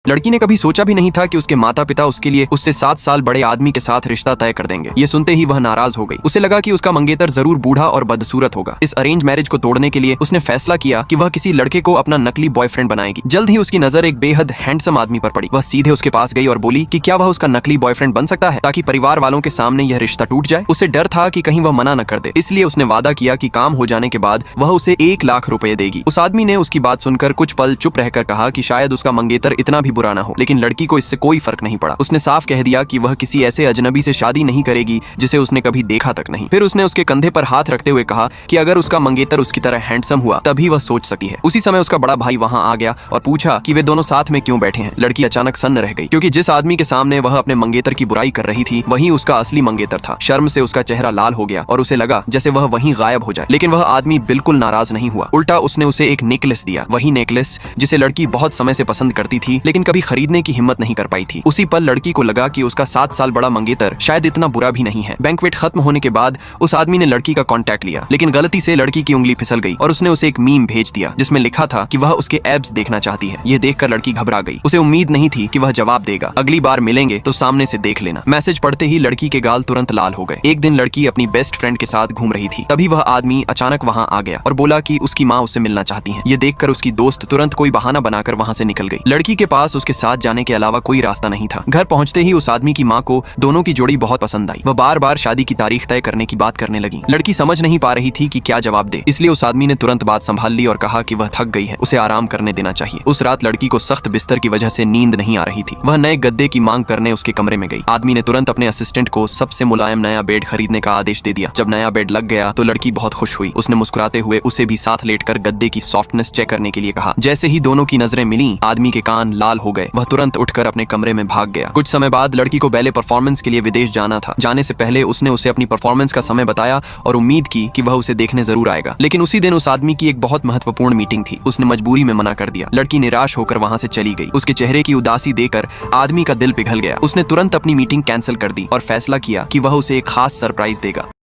लड़की ने कभी सोचा भी नहीं था कि उसके माता पिता उसके लिए उससे 7 साल बड़े आदमी के साथ रिश्ता तय कर देंगे। ये सुनते ही वह नाराज हो गई। उसे लगा कि उसका मंगेतर जरूर बूढ़ा और बदसूरत होगा। इस अरेंज मैरिज को तोड़ने के लिए उसने फैसला किया कि वह किसी लड़के को अपना नकली बॉयफ्रेंड बनाएगी। जल्द ही उसकी नजर एक बेहद हैंडसम आदमी पर पड़ी। वह सीधे उसके पास गई और बोली कि क्या वह उसका नकली बॉयफ्रेंड बन सकता है, ताकि परिवार वालों के सामने यह रिश्ता टूट जाए। उसे डर था कि कहीं वह मना न कर दे, इसलिए उसने वादा किया कि काम हो जाने के बाद वह उसे 1 लाख रुपए देगी। उस आदमी ने उसकी बात सुनकर कुछ पल चुप रहकर कहा कि शायद उसका मंगेतर इतना भी बुरा ना हो, लेकिन लड़की को इससे कोई फर्क नहीं पड़ा। उसने साफ कह दिया कि वह किसी ऐसे अजनबी से शादी नहीं करेगी जिसे उसने कभी देखा तक नहीं। फिर उसने उसके कंधे पर हाथ रखते हुए कहा कि अगर उसका मंगेतर उसकी तरह हैंडसम हुआ तभी वह सोच सकती है। उसी समय उसका बड़ा भाई वहां आ गया और पूछा कि वे दोनों साथ में क्यों बैठे हैं। लड़की अचानक सन्न रह गई, क्योंकि जिस आदमी के सामने वह अपने मंगेतर की बुराई कर रही थी वही उसका असली मंगेतर था। शर्म से उसका चेहरा लाल हो गया और उसे लगा जैसे वह वहीं गायब हो जाए, लेकिन वह आदमी बिल्कुल नाराज नहीं हुआ। उल्टा उसने उसे एक नेकलेस दिया, वही नेकलेस जिसे लड़की बहुत समय से पसंद करती थी लेकिन कभी खरीदने की हिम्मत नहीं कर पाई थी। उसी पल लड़की को लगा कि उसका 7 साल बड़ा मंगेतर शायद इतना बुरा भी नहीं है। बैंक्वेट खत्म होने के बाद उस आदमी ने लड़की का कांटेक्ट लिया, लेकिन गलती से लड़की की उंगली फिसल गई और उसने उसे एक मीम भेज दिया जिसमें लिखा था कि वह उसके एब्स देखना चाहती है। यह देखकर लड़की घबरा गई। उसे उम्मीद नहीं थी कि वह जवाब देगा। अगली बार मिलेंगे तो सामने से देख लेना। मैसेज पढ़ते ही लड़की के गाल तुरंत लाल हो गए। एक दिन लड़की अपनी बेस्ट फ्रेंड के साथ घूम रही थी, तभी वह आदमी अचानक वहां आ गया और बोला कि उसकी माँ उससे मिलना चाहती है। ये देखकर उसकी दोस्त तुरंत कोई बहाना बनाकर वहां से निकल गई। लड़की के पास उसके साथ जाने के अलावा कोई रास्ता नहीं था। घर पहुंचते ही उस आदमी की माँ को दोनों की जोड़ी बहुत पसंद आई। वह बार बार शादी की तारीख तय करने की बात करने लगी। लड़की समझ नहीं पा रही थी कि क्या जवाब दे, इसलिए उस आदमी ने तुरंत बात संभाल ली और कहा कि वह थक गई है, उसे आराम करने देना चाहिए। उस रात लड़की को सख्त बिस्तर की वजह से नींद नहीं आ रही थी। वह नए गद्दे की मांग करने उसके कमरे में गई। आदमी ने तुरंत अपने असिस्टेंट को सबसे मुलायम नया बेड खरीदने का आदेश दे दिया। जब नया बेड लग गया तो लड़की बहुत खुश हुई। उसने मुस्कुराते हुए उसे भी साथ लेटकर गद्दे की सॉफ्टनेस चेक करने के लिए कहा। जैसे ही दोनों की नजरें मिली, आदमी के कान लाल हो गए। वह तुरंत उठकर अपने कमरे में भाग गया। कुछ समय बाद लड़की को बैले परफॉर्मेंस के लिए विदेश जाना था। जाने से पहले उसने उसे अपनी परफॉर्मेंस का समय बताया और उम्मीद की कि वह उसे देखने जरूर आएगा, लेकिन उसी दिन उस आदमी की एक बहुत महत्वपूर्ण मीटिंग थी। उसने मजबूरी में मना कर दिया। लड़की निराश होकर वहां से चली गई। उसके चेहरे की उदासी देखकर आदमी का दिल पिघल गया। उसने तुरंत अपनी मीटिंग कैंसिल कर दी और फैसला किया कि वह उसे एक खास सरप्राइज देगा।